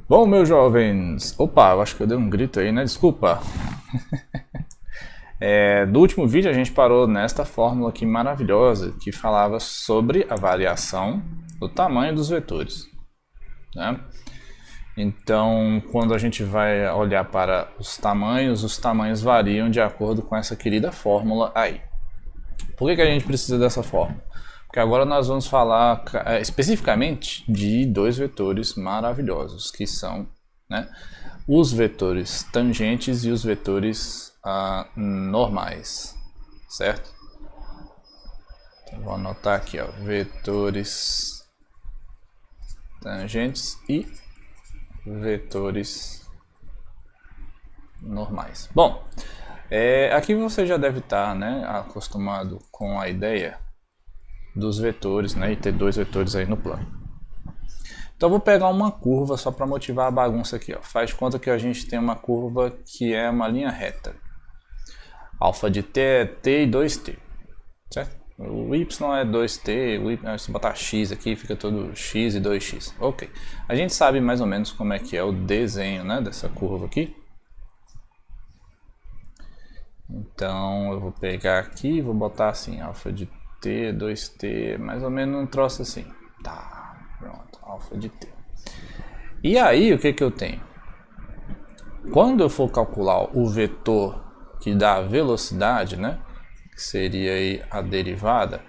Bom, meus jovens... Opa, eu acho que eu dei um grito aí, né? Desculpa. Do último vídeo a gente parou nesta fórmula aqui maravilhosa que falava sobre a variação do tamanho dos vetores, né? Então, quando a gente vai olhar para os tamanhos variam de acordo com essa querida fórmula aí. Por que a gente precisa dessa fórmula? Porque agora nós vamos falar especificamente de dois vetores maravilhosos, que são, né, os vetores tangentes e os vetores normais, certo? Então, vou anotar aqui, ó, vetores tangentes e vetores normais. Bom, aqui você já deve estar, né, acostumado com a ideia dos vetores, né, e ter dois vetores aí no plano. Então eu vou pegar uma curva só para motivar a bagunça aqui, ó. Faz de conta que a gente tem uma curva que é uma linha reta. Alfa de t é t e 2t, certo? O y é 2t, o y, se botar x aqui fica todo x e 2x. Ok. A gente sabe mais ou menos como é que é o desenho, né, dessa curva aqui. Então eu vou pegar aqui e vou botar assim, alfa de t, 2t, mais ou menos um troço assim. Tá, pronto, alfa de t. E aí o que que eu tenho? Quando eu for calcular o vetor que dá a velocidade, né, que seria aí a derivada,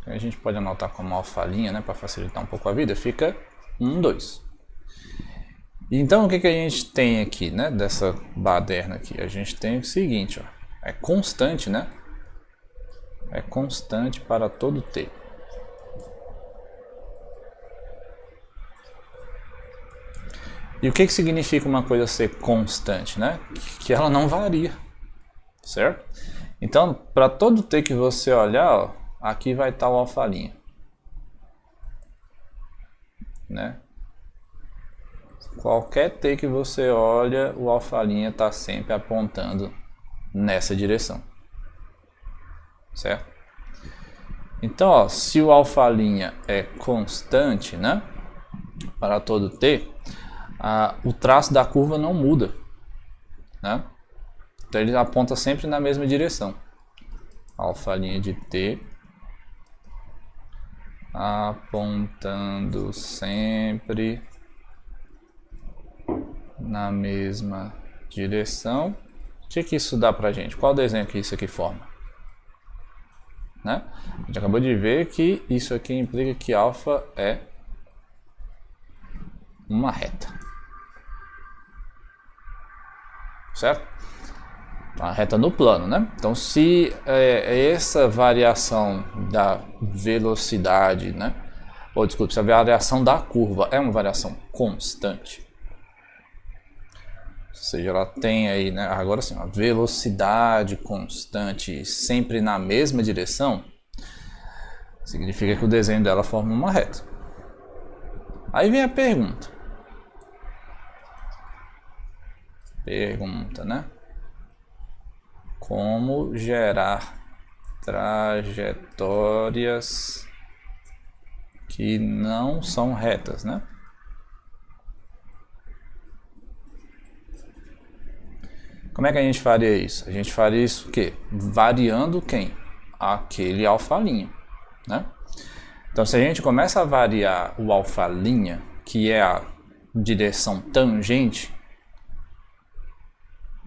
a gente pode anotar como alfa', né, para facilitar um pouco a vida, fica 1, 2. Então o que que a gente tem aqui, né, dessa baderna aqui? A gente tem o seguinte, ó, é constante, né? É constante para todo t. E o que que significa uma coisa ser constante, né? Que ela não varia, certo? Então, para todo t que você olhar, ó, aqui vai estar o alfa', né? Qualquer t que você olha, o alfa' está sempre apontando nessa direção, certo? Então, ó, se o alfa' é constante, né, para todo t, o traço da curva não muda, né? Então ele aponta sempre na mesma direção. Alfa' de t apontando sempre na mesma direção. O que isso dá pra gente? Qual desenho que isso aqui forma? Né? A gente acabou de ver que isso aqui implica que alfa é uma reta, certo? Uma reta no plano, né? Então, se essa variação da velocidade, né? Ou desculpe, se a variação da curva é uma variação constante, ou seja, ela tem aí, né, agora sim, uma velocidade constante sempre na mesma direção, significa que o desenho dela forma uma reta. Aí vem a pergunta. Né? Como gerar trajetórias que não são retas, né? Como é que a gente faria isso? A gente faria isso o quê? Variando quem? Aquele alfa', né? Então, se a gente começa a variar o alfa', que é a direção tangente,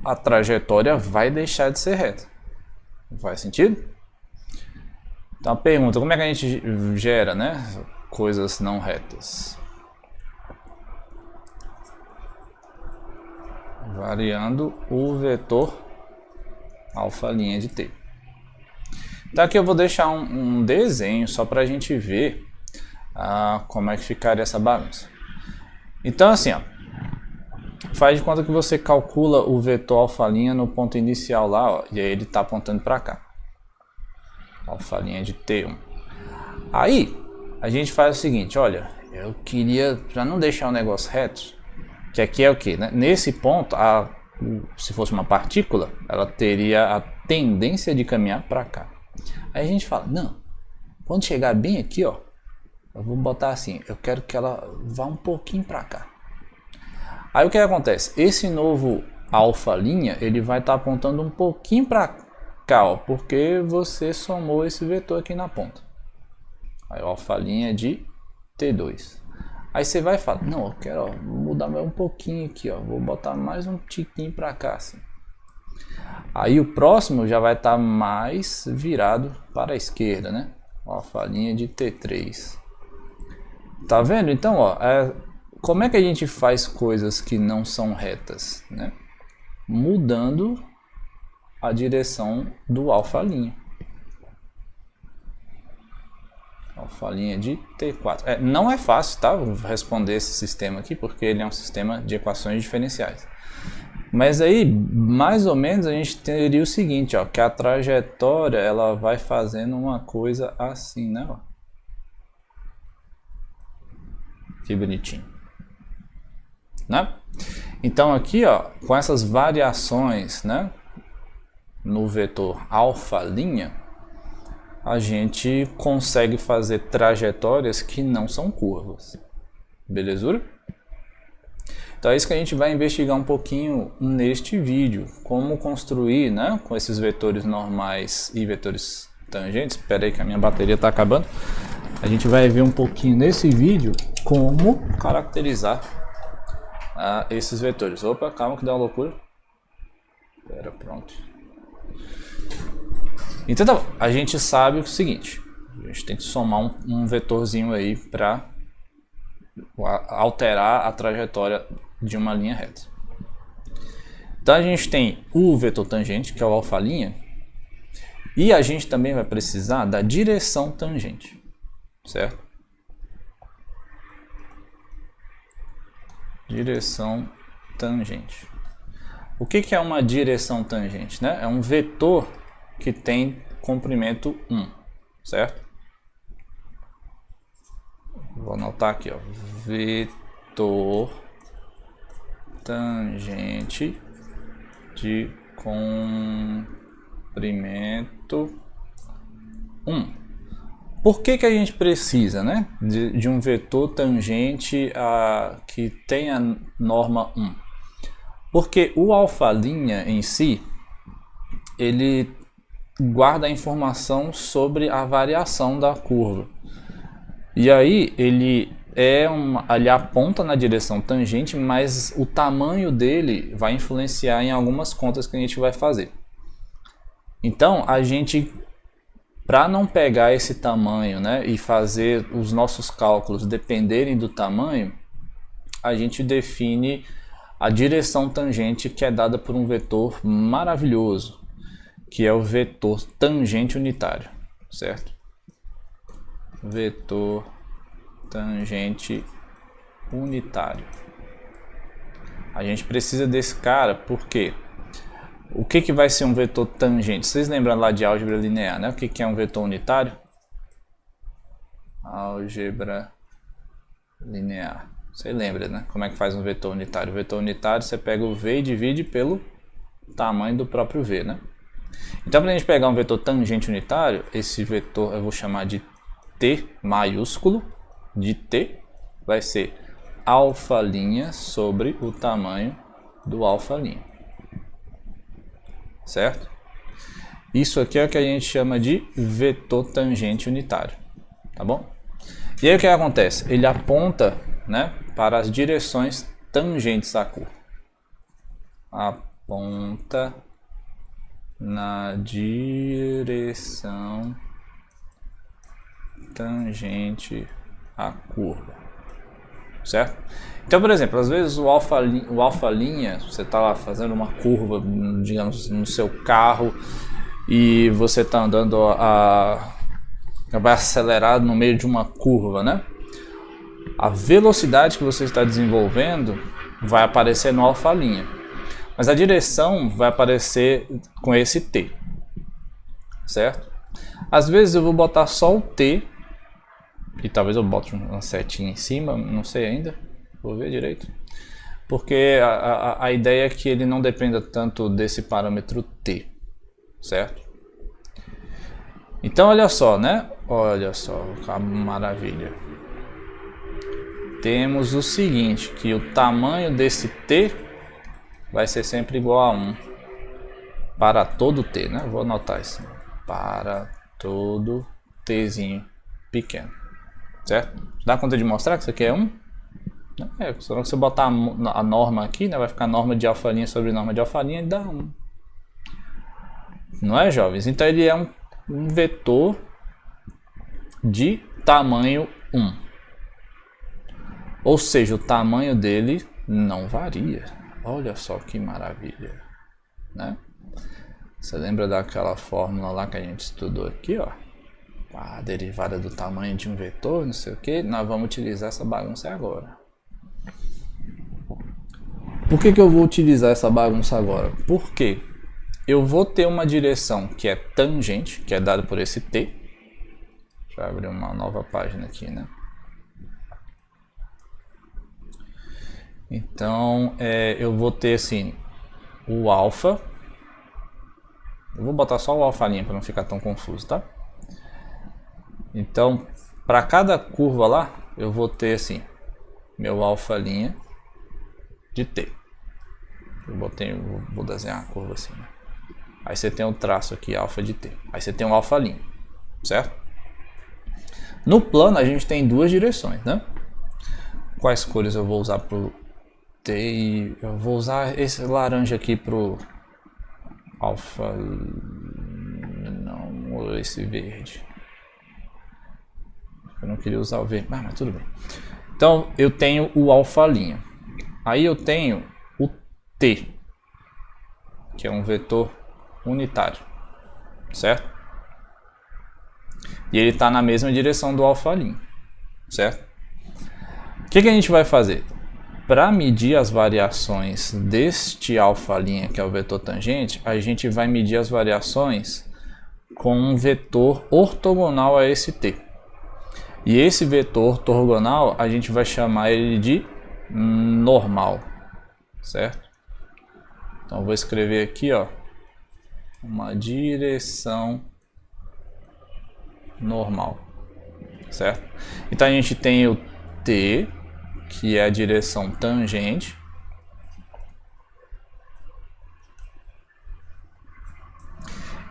a trajetória vai deixar de ser reta. Faz sentido? Então, a pergunta, como é que a gente gera, né, coisas não retas? Variando o vetor alfa' de t. Então aqui eu vou deixar um desenho só para a gente ver como é que ficaria essa bagunça. Então assim, ó, faz de conta que você calcula o vetor alfa' no ponto inicial lá, ó, e aí ele está apontando para cá. Alfa' de t1. Aí a gente faz o seguinte, olha, eu queria, para não deixar o negócio reto, que aqui é o que, né? Nesse ponto, se fosse uma partícula, ela teria a tendência de caminhar para cá. Aí a gente fala, não, quando chegar bem aqui, ó, Eu vou botar assim, eu quero que ela vá um pouquinho para cá. Aí o que acontece? Esse novo alfa linha, ele vai estar apontando um pouquinho para cá, ó, porque você somou esse vetor aqui na ponta. Aí o alfa linha de T2. Aí você vai falar, não, eu quero mudar um pouquinho aqui, ó, vou botar mais um tiquinho para cá, assim. Aí o próximo já vai estar mais virado para a esquerda, né? Alfa linha de T3. Tá vendo? Então, ó, como é que a gente faz coisas que não são retas, né? Mudando a direção do alfa linha. Alfa linha de T4. Não é fácil, tá? Vou responder esse sistema aqui, porque ele é um sistema de equações diferenciais. Mas aí, mais ou menos, a gente teria o seguinte, ó, que a trajetória ela vai fazendo uma coisa assim, né? Ó. Que bonitinho, né? Então aqui, ó, com essas variações, né, no vetor alfa linha, a gente consegue fazer trajetórias que não são curvas. Belezura? Então é isso que a gente vai investigar um pouquinho neste vídeo. Como construir, né, com esses vetores normais e vetores tangentes. Espera aí que a minha bateria está acabando. A gente vai ver um pouquinho nesse vídeo como caracterizar esses vetores. Opa, calma que dá uma loucura. Espera, pronto. Então tá bom. A gente sabe o seguinte. A gente tem que somar um vetorzinho aí para alterar a trajetória de uma linha reta. Então a gente tem o vetor tangente, que é o alfa linha, e a gente também vai precisar da direção tangente, certo? Direção tangente. O que é uma direção tangente, né? É um vetor que tem comprimento 1, certo? Vou anotar aqui, ó, vetor tangente de comprimento 1. Por que a gente precisa, né, de um vetor tangente que tenha norma 1? Porque o alfa linha em si, ele guarda a informação sobre a variação da curva. E aí ele aponta na direção tangente, mas o tamanho dele vai influenciar em algumas contas que a gente vai fazer. Então a gente, para não pegar esse tamanho, né, e fazer os nossos cálculos dependerem do tamanho, a gente define a direção tangente, que é dada por um vetor maravilhoso, que é o vetor tangente unitário, certo? Vetor tangente unitário. A gente precisa desse cara porque o que vai ser um vetor tangente? Vocês lembram lá de álgebra linear, né? O que é um vetor unitário? Álgebra linear. Você lembra, né? Como é que faz um vetor unitário? O vetor unitário, você pega o V e divide pelo tamanho do próprio V, né? Então, para a gente pegar um vetor tangente unitário, esse vetor eu vou chamar de T maiúsculo, de T, vai ser alfa linha sobre o tamanho do alfa linha. Certo? Isso aqui é o que a gente chama de vetor tangente unitário. Tá bom? E aí o que acontece? Ele aponta, né, para as direções tangentes à curva. Aponta na direção tangente à curva, certo? Então, por exemplo, às vezes o alfa linha, você está lá fazendo uma curva, digamos, no seu carro e você está andando vai acelerado no meio de uma curva, né? A velocidade que você está desenvolvendo vai aparecer no alfa linha, mas a direção vai aparecer com esse T, certo? Às vezes eu vou botar só o T e talvez eu bote uma setinha em cima, não sei ainda, vou ver direito, porque a ideia é que ele não dependa tanto desse parâmetro T, certo? Então olha só, né? Olha só, que maravilha. temos o seguinte, que o tamanho desse t vai ser sempre igual a 1 para todo t, né? Vou anotar isso. Para todo tzinho pequeno, certo? Dá conta de mostrar que isso aqui é 1? Se você botar a norma aqui, né, vai ficar norma de alfalinha sobre norma de alfalinha e dá 1. Não é, jovens? Então ele é um vetor de tamanho 1. Ou seja, o tamanho dele não varia. Olha só que maravilha, né? Você lembra daquela fórmula lá que a gente estudou aqui, ó? A derivada do tamanho de um vetor, não sei o que. Nós vamos utilizar essa bagunça agora. Por que eu vou utilizar essa bagunça agora? Porque eu vou ter uma direção que é tangente, que é dada por esse t. Deixa eu abrir uma nova página aqui, né? Então, eu vou ter assim, o alfa. Eu vou botar só o alfalinha para não ficar tão confuso, tá? Então, para cada curva lá, eu vou ter assim, meu alfalinha de t. Vou desenhar a curva assim, né? Aí você tem um traço aqui, alfa de t. Aí você tem um alfalinha, certo? No plano a gente tem duas direções, né? Quais cores eu vou usar pro t? Eu vou usar esse laranja aqui pro alfa, não, ou esse verde. Eu não queria usar o verde, mas tudo bem. Então eu tenho o alfalinha. Aí eu tenho o t, que é um vetor unitário, certo? E ele está na mesma direção do alfalinha, certo? O que a gente vai fazer? Para medir as variações deste alfalinha, que é o vetor tangente, a gente vai medir as variações com um vetor ortogonal a esse t. E esse vetor ortogonal a gente vai chamar ele de normal, certo? Então eu vou escrever aqui, ó, uma direção normal, certo? Então a gente tem o t, que é a direção tangente,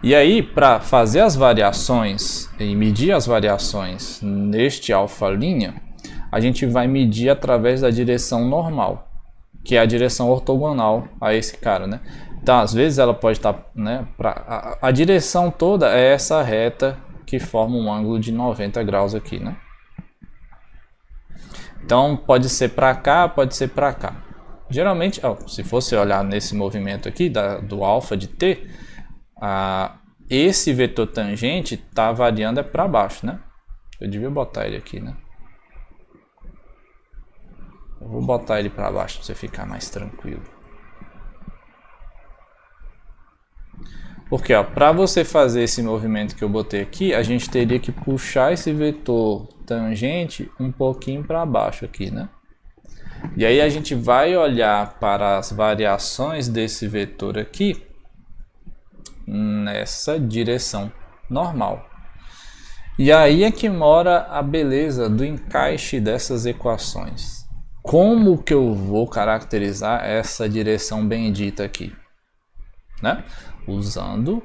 e aí para fazer as variações e medir as variações neste alfalinha, a gente vai medir através da direção normal, que é a direção ortogonal a esse cara, né? Então às vezes ela pode estar, né, a direção toda é essa reta que forma um ângulo de 90 graus aqui, né? Então pode ser para cá, pode ser para cá. Geralmente, se fosse olhar nesse movimento aqui do alfa de t, esse vetor tangente está variando para baixo, né? Eu devia botar ele aqui, né? Eu vou botar ele para baixo para você ficar mais tranquilo. Porque para você fazer esse movimento que eu botei aqui, a gente teria que puxar esse vetor tangente um pouquinho para baixo aqui, né? E aí a gente vai olhar para as variações desse vetor aqui nessa direção normal. E aí é que mora a beleza do encaixe dessas equações. Como que eu vou caracterizar essa direção bendita aqui, né? Usando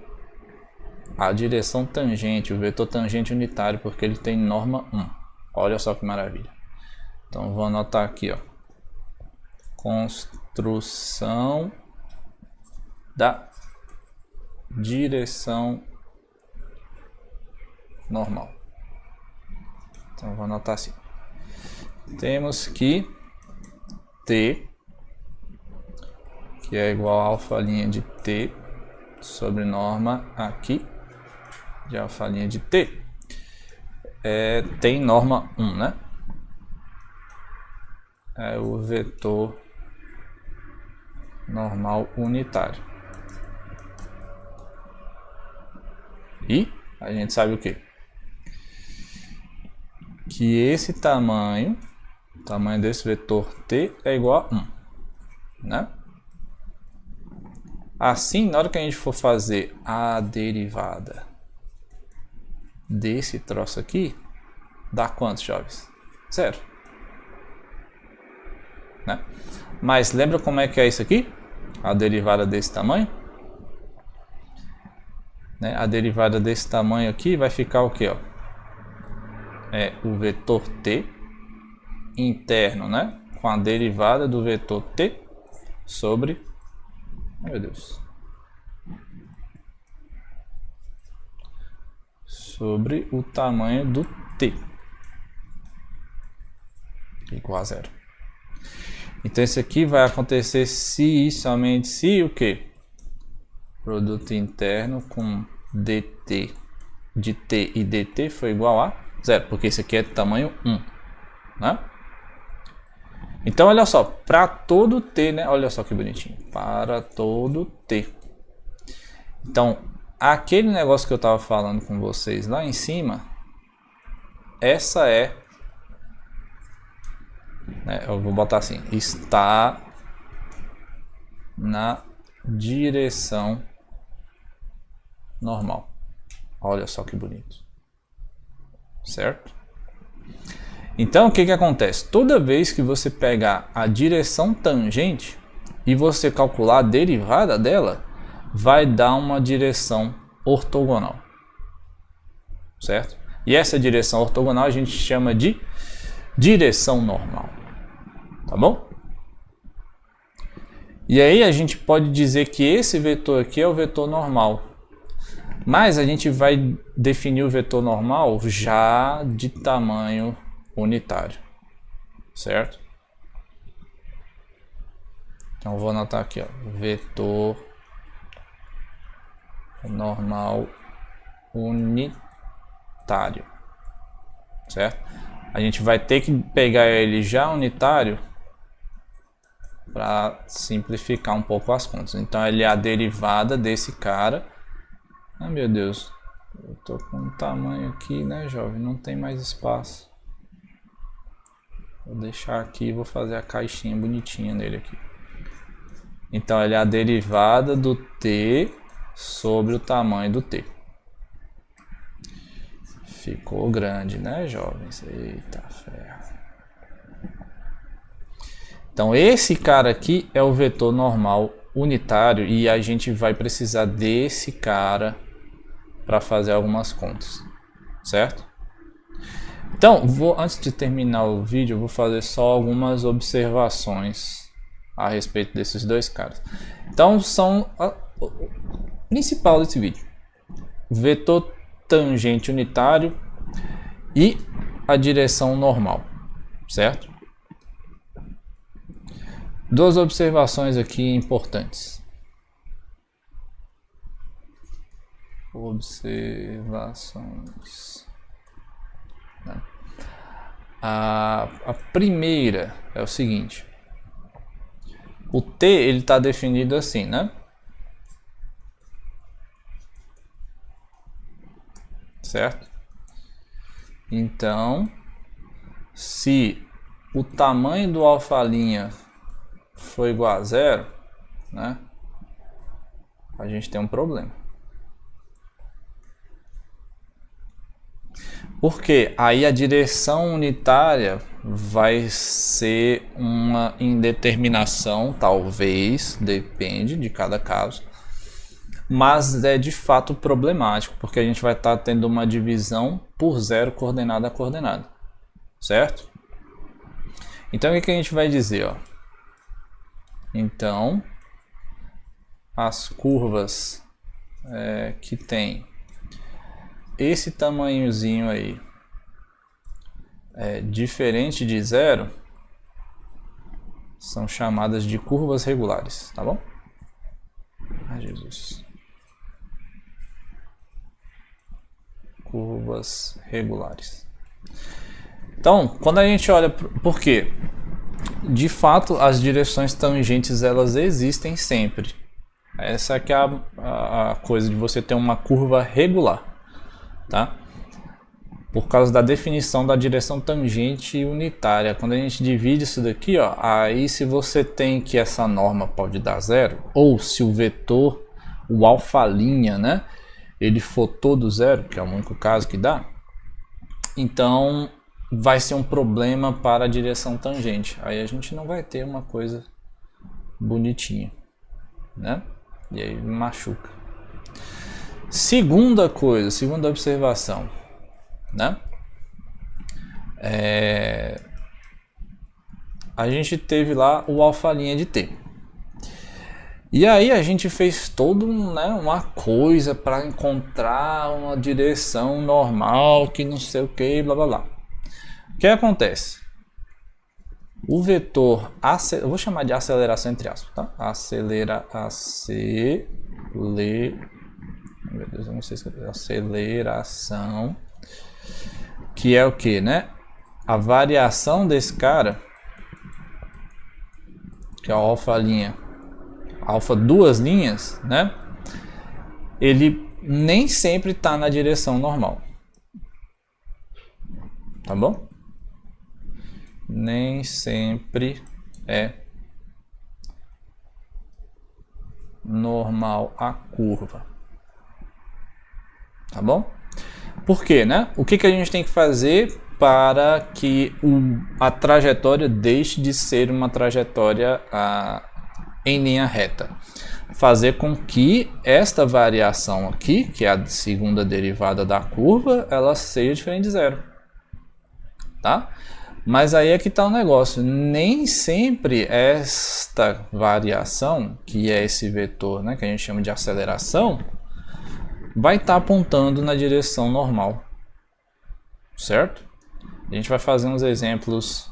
a direção tangente, o vetor tangente unitário, porque ele tem norma 1. Olha só que maravilha. Então vou anotar aqui, ó. Construção da direção normal. Então vou anotar assim. Temos que t, que é igual a alfalinha de t sobre norma aqui de alfalinha de t, tem norma 1, né? É o vetor normal unitário. E a gente sabe o quê? Que esse tamanho, o tamanho desse vetor t é igual a 1, né? Assim, na hora que a gente for fazer a derivada desse troço aqui, dá quantos, jovens? 0. né? Mas lembra como é que é isso aqui? A derivada desse tamanho? Né? A derivada desse tamanho aqui vai ficar o que? É o vetor t interno, né? Com a derivada do vetor t sobre... Meu Deus. Sobre o tamanho do t. Igual a zero. Então isso aqui vai acontecer se e somente se o que? Produto interno com dt de t e dt foi igual a zero, porque isso aqui é de tamanho 1, né? Então olha só, para todo t, né? Olha só que bonitinho, para todo t. Então aquele negócio que eu estava falando com vocês lá em cima, essa é, né, eu vou botar assim, está na direção normal. Olha só que bonito, certo? Então o que acontece? Toda vez que você pegar a direção tangente e você calcular a derivada dela, vai dar uma direção ortogonal, certo? E essa direção ortogonal a gente chama de direção normal, tá bom? E aí a gente pode dizer que esse vetor aqui é o vetor normal, mas a gente vai definir o vetor normal já de tamanho unitário, certo? Então eu vou anotar aqui, ó, vetor normal unitário, certo? A gente vai ter que pegar ele já unitário para simplificar um pouco as contas. Então ele é a derivada desse cara. Ai meu Deus, eu tô com um tamanho aqui, né, jovem? Não tem mais espaço. Vou deixar aqui e vou fazer a caixinha bonitinha nele aqui. Então ele é a derivada do t sobre o tamanho do t. Ficou grande, né, jovens? Eita ferro. Então esse cara aqui é o vetor normal unitário e a gente vai precisar desse cara para fazer algumas contas, certo? Então, antes de terminar o vídeo, eu vou fazer só algumas observações a respeito desses dois caras. Então, são o principal desse vídeo: vetor tangente unitário e a direção normal, certo? Duas observações aqui importantes. Observações. A primeira é o seguinte: o t ele está definido assim, né? Certo? Então, se o tamanho do alfa' for igual a zero, né? A gente tem um problema. Porque aí a direção unitária vai ser uma indeterminação, talvez, depende de cada caso, mas é de fato problemático, porque a gente vai estar tendo uma divisão por zero coordenada a coordenada, certo? Então o que a gente vai dizer, ó? Então as curvas que tem esse tamanhozinho aí diferente de zero são chamadas de curvas regulares, tá bom? Ai, Jesus. Curvas regulares. Então, quando a gente olha, por quê? De fato, as direções tangentes elas existem sempre. Essa aqui é a coisa de você ter uma curva regular, tá? Por causa da definição da direção tangente unitária. Quando a gente divide isso daqui, ó, aí se você tem que essa norma pode dar zero, ou se o vetor, o alfa', né, ele for todo zero, que é o único caso que dá, então vai ser um problema para a direção tangente. Aí a gente não vai ter uma coisa bonitinha, né? E aí machuca. Segunda coisa, segunda observação, né? A gente teve lá o alfa' de t. E aí a gente fez todo uma coisa para encontrar uma direção normal, que não sei o que, blá blá blá. O que acontece? O vetor, eu vou chamar de aceleração entre aspas, tá? Meu Deus, eu não sei escrever. Aceleração, que é o que, né? A variação desse cara, que é o alfa duas linhas, né? Ele nem sempre está na direção normal, tá bom? Nem sempre é normal a curva, tá bom? Por quê, né? O que a gente tem que fazer para que a trajetória deixe de ser uma trajetória em linha reta? Fazer com que esta variação aqui, que é a segunda derivada da curva, ela seja diferente de zero, tá? Mas aí é que está o negócio, nem sempre esta variação, que é esse vetor, né, que a gente chama de aceleração, vai estar apontando na direção normal, certo? A gente vai fazer uns exemplos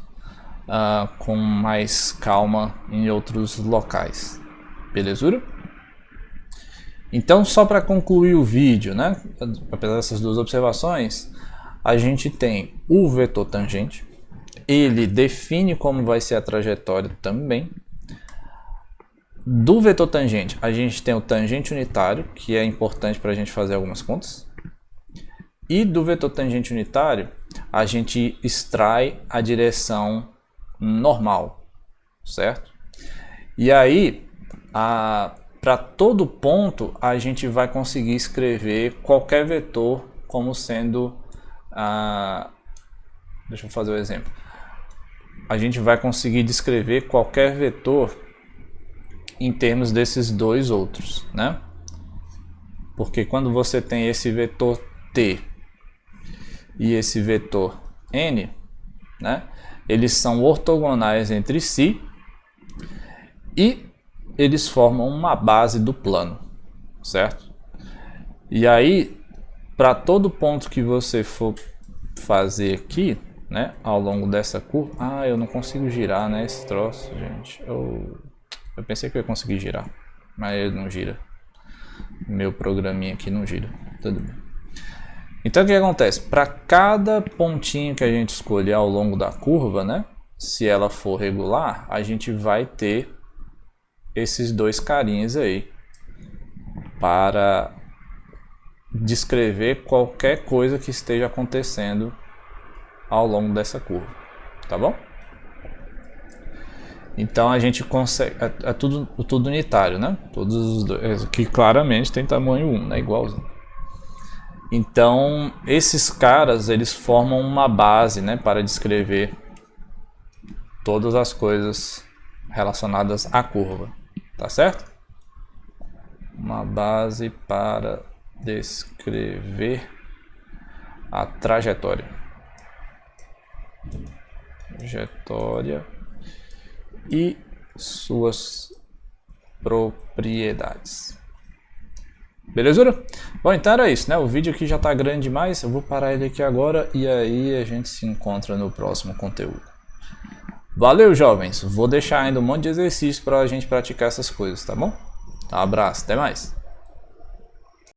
com mais calma em outros locais, belezura? Então, só para concluir o vídeo, né, apesar dessas duas observações, a gente tem o vetor tangente. Ele define como vai ser a trajetória também. Do vetor tangente, a gente tem o tangente unitário, que é importante para a gente fazer algumas contas. E do vetor tangente unitário, a gente extrai a direção normal, certo? E aí, para todo ponto, a gente vai conseguir escrever qualquer vetor como sendo... deixa eu fazer o exemplo. A gente vai conseguir descrever qualquer vetor em termos desses dois outros, né? Porque quando você tem esse vetor t e esse vetor n, né? Eles são ortogonais entre si e eles formam uma base do plano, certo? E aí, para todo ponto que você for fazer aqui, né, ao longo dessa curva, eu não consigo girar, né, esse troço, gente. Eu pensei que eu ia conseguir girar, mas ele não gira. Meu programinha aqui não gira. Tudo bem. Então o que acontece? Para cada pontinho que a gente escolher ao longo da curva, né, se ela for regular, a gente vai ter esses dois carinhas aí para descrever qualquer coisa que esteja acontecendo ao longo dessa curva, tá bom? Então a gente consegue, é tudo unitário, né? Todos os dois, que claramente tem tamanho 1, né? Igualzinho. Então esses caras, eles formam uma base, né, para descrever todas as coisas relacionadas à curva, tá certo? Uma base para descrever a trajetória e suas propriedades. Belezura? Bom, então era isso, né? O vídeo aqui já tá grande demais, eu vou parar ele aqui agora e aí a gente se encontra no próximo conteúdo. Valeu, jovens! Vou deixar ainda um monte de exercício para a gente praticar essas coisas, tá bom? Um abraço, até mais!